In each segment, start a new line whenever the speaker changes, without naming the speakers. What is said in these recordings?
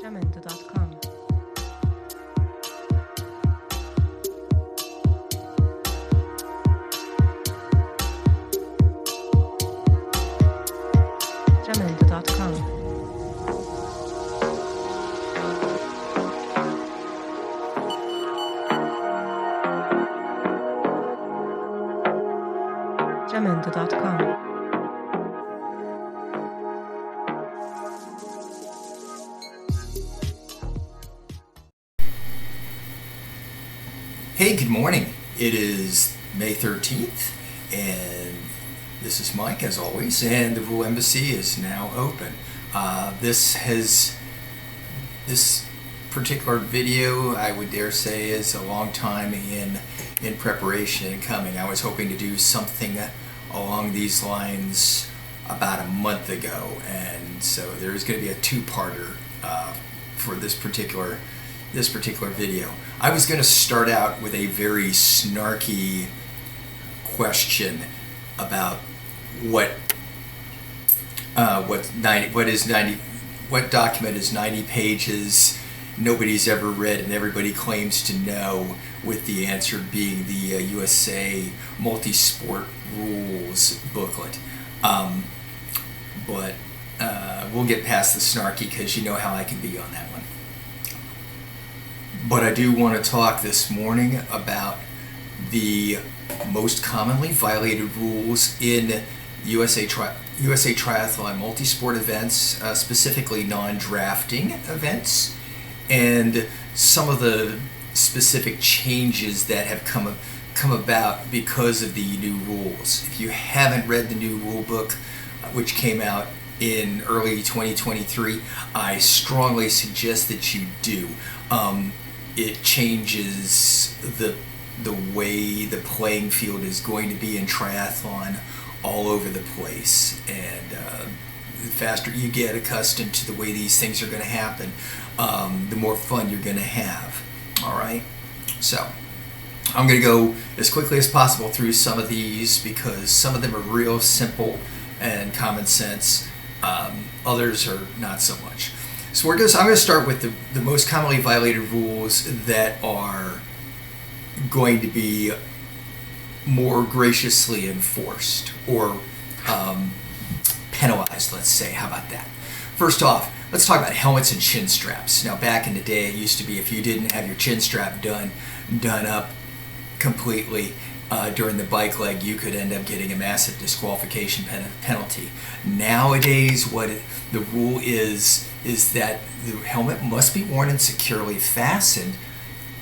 Jamendo.com. Jamendo.com. Jamendo.com.
Hey, good morning. It is May 13th, and this is Mike, as always, and the Rule Embassy is now open. This particular video, I would dare say, is a long time in preparation and coming. I was hoping to do something along these lines about a month ago, and so there's going to be a two-parter for this particular video. I was going to start out with a very snarky question about what document is 90 pages, nobody's ever read, and everybody claims to know, with the answer being the USA Multisport rules booklet. But we'll get past the snarky, because you know how I can be on that one. But I do want to talk this morning about the most commonly violated rules in USA Triathlon multisport events, specifically non-drafting events, and some of the specific changes that have come about because of the new rules. If you haven't read the new rule book, which came out in early 2023, I strongly suggest that you do. It changes the way the playing field is going to be in triathlon all over the place, and the faster you get accustomed to the way these things are going to happen, the more fun you're going to have. All right, so I'm going to go as quickly as possible through some of these, because some of them are real simple and common sense. Others are not so much. So I'm going to start with the most commonly violated rules that are going to be more graciously enforced, or penalized, let's say. How about that? First off, let's talk about helmets and chin straps. Now, back in the day, it used to be if you didn't have your chin strap done up completely during the bike leg, you could end up getting a massive disqualification penalty. Nowadays, the rule is that the helmet must be worn and securely fastened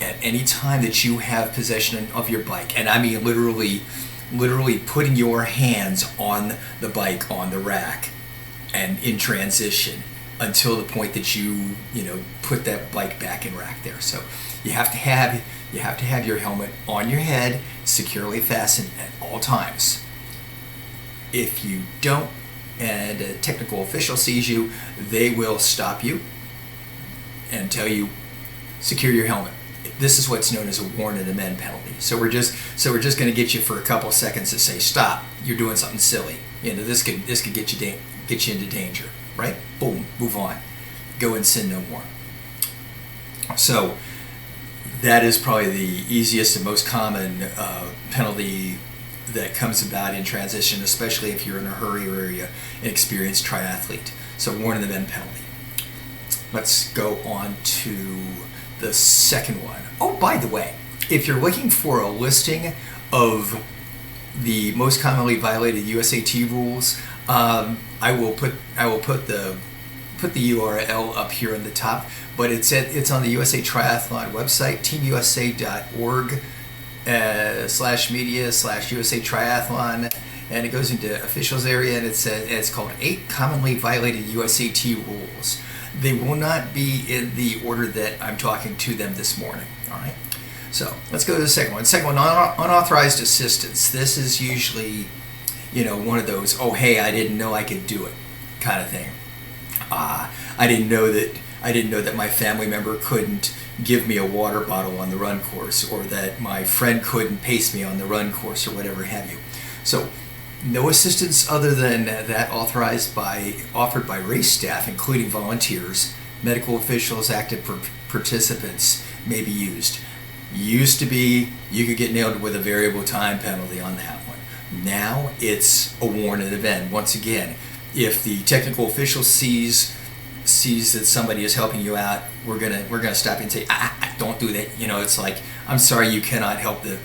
at any time that you have possession of your bike. And I mean literally putting your hands on the bike, on the rack, and in transition until the point that you put that bike back in rack there. So you have to have your helmet on your head, securely fastened at all times. If you don't, and a technical official sees you, they will stop you and tell you, secure your helmet. This is what's known as a warn and amend penalty. So we're just going to get you for a couple of seconds to say, stop, you're doing something silly. This could get you into danger, right? Boom, move on. Go and sin no more. So that is probably the easiest and most common penalty that comes about in transition, especially if you're in a hurry or you're an experienced triathlete. So warn and amend penalty. Let's go on to the second one. Oh, by the way, if you're looking for a listing of the most commonly violated USAT rules, I will put the URL up here on the top, but it's on the USA Triathlon website, teamusa.org/media/USA Triathlon, and it goes into officials area, and it's called 8 commonly violated USAT rules. They will not be in the order that I'm talking to them this morning. All right. So let's go to the second one. Second one, unauthorized assistance. This is usually, one of those, oh hey, I didn't know I could do it kind of thing. I didn't know that my family member couldn't give me a water bottle on the run course, or that my friend couldn't pace me on the run course, or whatever have you. So no assistance other than that offered by race staff, including volunteers, medical officials, active participants may be used. Used to be, you could get nailed with a variable time penalty on that one. Now it's a warning event. Once again, if the technical official sees that somebody is helping you out, we're gonna stop you and say, don't do that. It's like, I'm sorry, you cannot help the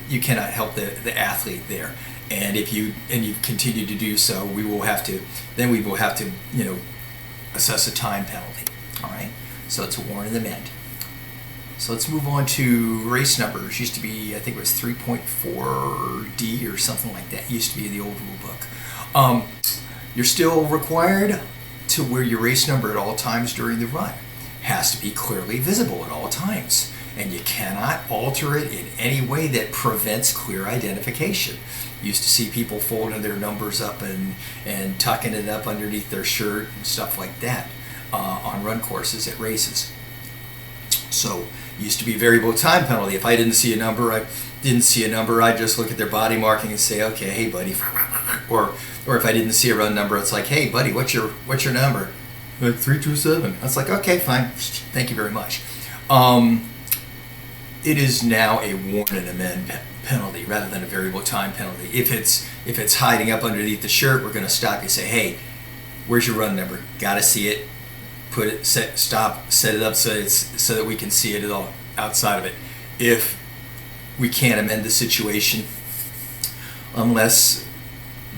athlete there. And if you continue to do so, we will have to assess a time penalty. All right. So it's a warn and amend. So let's move on to race numbers. Used to be, I think it was 3.4D or something like that. Used to be in the old rule book. You're still required to wear your race number at all times during the run. Has to be clearly visible at all times. And you cannot alter it in any way that prevents clear identification. Used to see people folding their numbers up and tucking it up underneath their shirt and stuff like that on run courses at races. So used to be variable time penalty. If I didn't see a number, I'd just look at their body marking and say, okay, hey buddy, or if I didn't see a run number, it's like, hey buddy, what's your number? Like 327. I was like, okay, fine, thank you very much. It is now a warn and amend penalty rather than a variable time penalty. If it's hiding up underneath the shirt, we're going to stop you and say, hey, where's your run number? Got to see it. Set it up so that we can see it at all outside of it. If we can't amend the situation, unless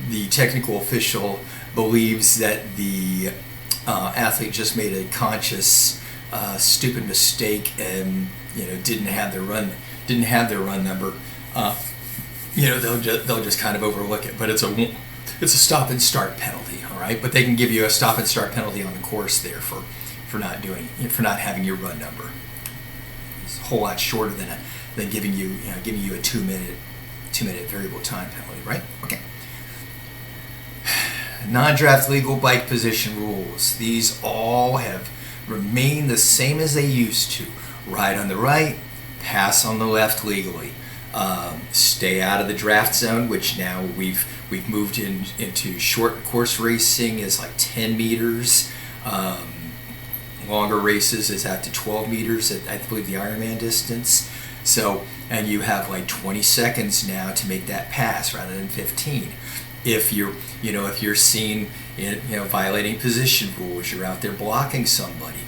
the technical official believes that the athlete just made a conscious, stupid mistake and didn't have their run number, they'll just kind of overlook it. But it's a stop and start penalty, all right. But they can give you a stop and start penalty on the course there for not having your run number. It's a whole lot shorter than giving you a 2 minute variable time penalty, right? Okay. Non-draft legal bike position rules. These all have remained the same as they used to. Ride on the right, pass on the left legally. Stay out of the draft zone, which now we've moved into short course racing is like 10 meters. Longer races is out to 12 meters at, I believe, the Ironman distance. So, and you have like 20 seconds now to make that pass rather than 15. If you're seen violating position rules, you're out there blocking somebody,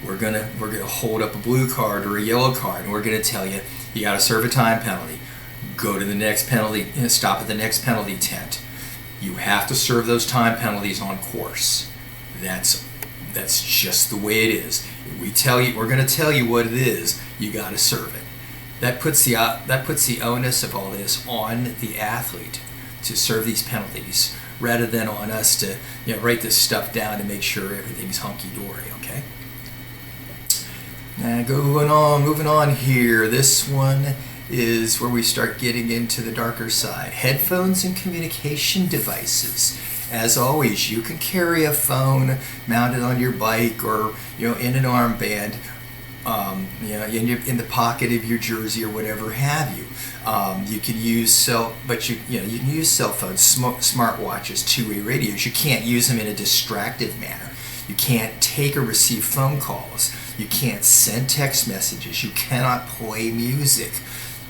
we're gonna hold up a blue card or a yellow card, and we're gonna tell you got to serve a time penalty. Go to the next penalty. Stop at the next penalty tent. You have to serve those time penalties on course. That's just the way it is. We're gonna tell you what it is. You got to serve it. That puts the onus of all this on the athlete to serve these penalties, rather than on us to write this stuff down to make sure everything's hunky-dory, okay? Now moving on here. This one is where we start getting into the darker side. Headphones and communication devices. As always, you can carry a phone mounted on your bike or in an armband, in the pocket of your jersey or whatever have you. You can use you can use cell phones, smartwatches, two-way radios. You can't use them in a distractive manner. You can't take or receive phone calls. You can't send text messages. You cannot play music.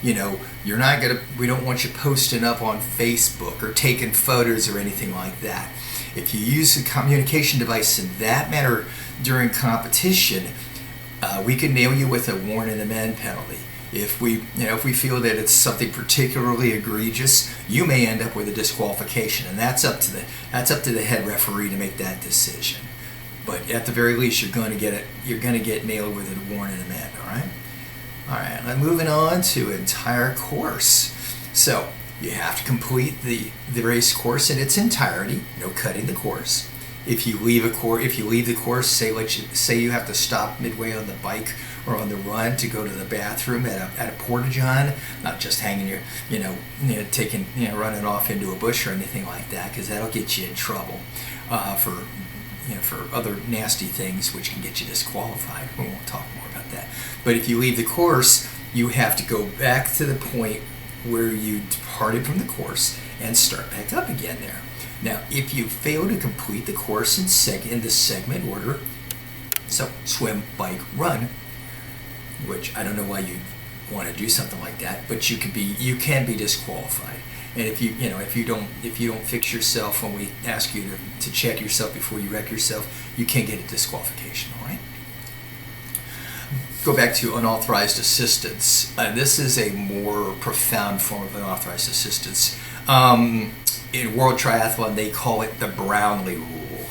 We don't want you posting up on Facebook or taking photos or anything like that. If you use a communication device in that manner during competition, we can nail you with a warn and amend penalty. If we feel that it's something particularly egregious, you may end up with a disqualification, and that's up to the head referee to make that decision. But at the very least, you're going to get nailed with a warn and amend. All right. Now moving on to entire course. So you have to complete the race course in its entirety. No cutting the course. If you leave the course, say you have to stop midway on the bike or on the run to go to the bathroom at a porta-john, not just hanging running off into a bush or anything like that, because that'll get you in trouble for other nasty things which can get you disqualified. We won't talk more about that. But if you leave the course, you have to go back to the point where you departed from the course and start back up again there. Now, if you fail to complete the course in the segment order, So swim, bike, run, which I don't know why you want to do something like that, but you can be disqualified. And if you don't fix yourself when we ask you to check yourself before you wreck yourself, you can get a disqualification. All right. Go back to unauthorized assistance. This is a more profound form of unauthorized assistance. In World Triathlon, they call it the Brownlee rule,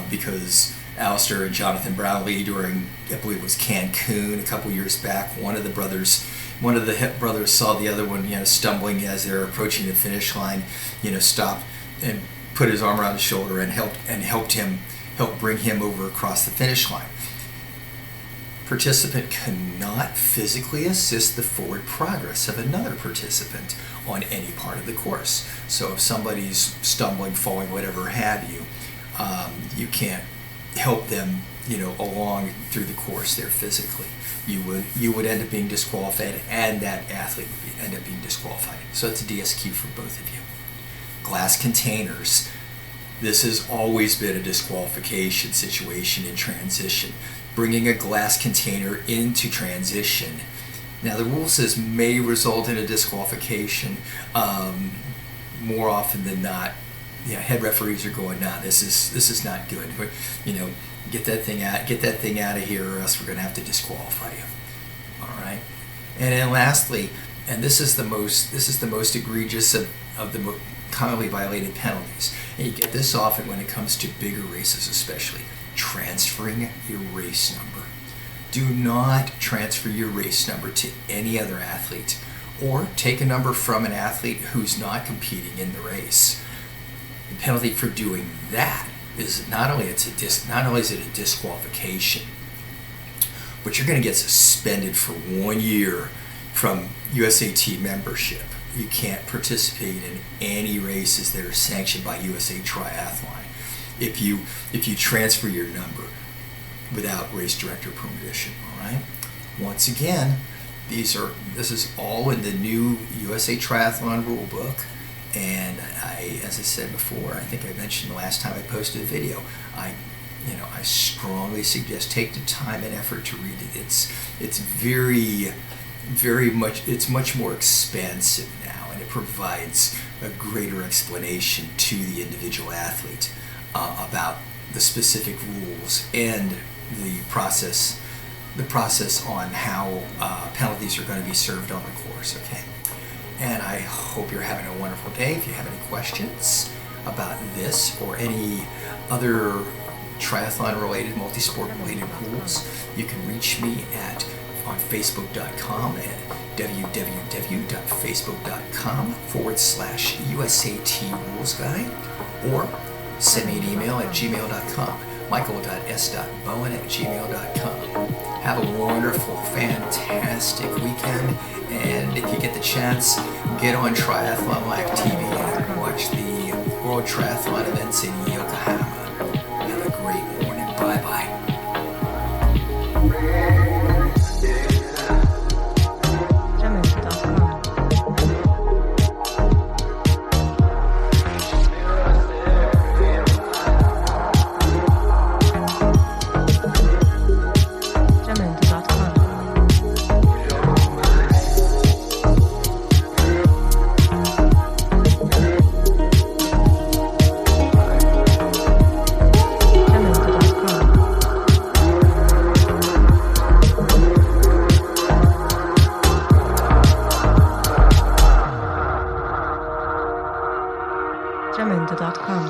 because Alistair and Jonathan Brownlee, during, I believe it was Cancun a couple years back, one of the hip brothers saw the other one, stumbling as they're approaching the finish line, stopped and put his arm around his shoulder and helped bring him over across the finish line. Participant cannot physically assist the forward progress of another participant on any part of the course. So if somebody's stumbling, falling, whatever have you, you can't help them, along through the course there physically. You would end up being disqualified, and that athlete would end up being disqualified. So it's a DSQ for both of you. Glass containers. This has always been a disqualification situation in transition. Bringing a glass container into transition. Now the rule says may result in a disqualification. More often than not, head referees are going, nah, this is not good. But, get that thing out of here, or else we're going to have to disqualify you. All right. And then lastly, and this is the most egregious of the commonly violated penalties, and you get this often when it comes to bigger races, especially transferring your race number. Do not transfer your race number to any other athlete, or take a number from an athlete who's not competing in the race. The penalty for doing that is not only is it a disqualification, but you're going to get suspended for 1 year from USAT membership. You can't participate in any races that are sanctioned by USA Triathlon if you transfer your number without race director permission. All right. Once again, this is all in the new USA Triathlon rule book. And as I said before, I think I mentioned the last time I posted a video, I strongly suggest take the time and effort to read it. It's much more expansive now, and it provides a greater explanation to the individual athlete about the specific rules and the process on how penalties are going to be served on the course. Okay. And I hope you're having a wonderful day. If you have any questions about this or any other triathlon-related, multisport-related rules, you can reach me on Facebook.com at www.facebook.com/USAT Rules Guide, or send me an email at gmail.com, michael.s.bowen@gmail.com. Have a wonderful, fantastic weekend, and if you get the chance, get on Triathlon Live TV and watch the World Triathlon events in Yokohama. Have a great morning. Bye-bye.
Jamendo.com.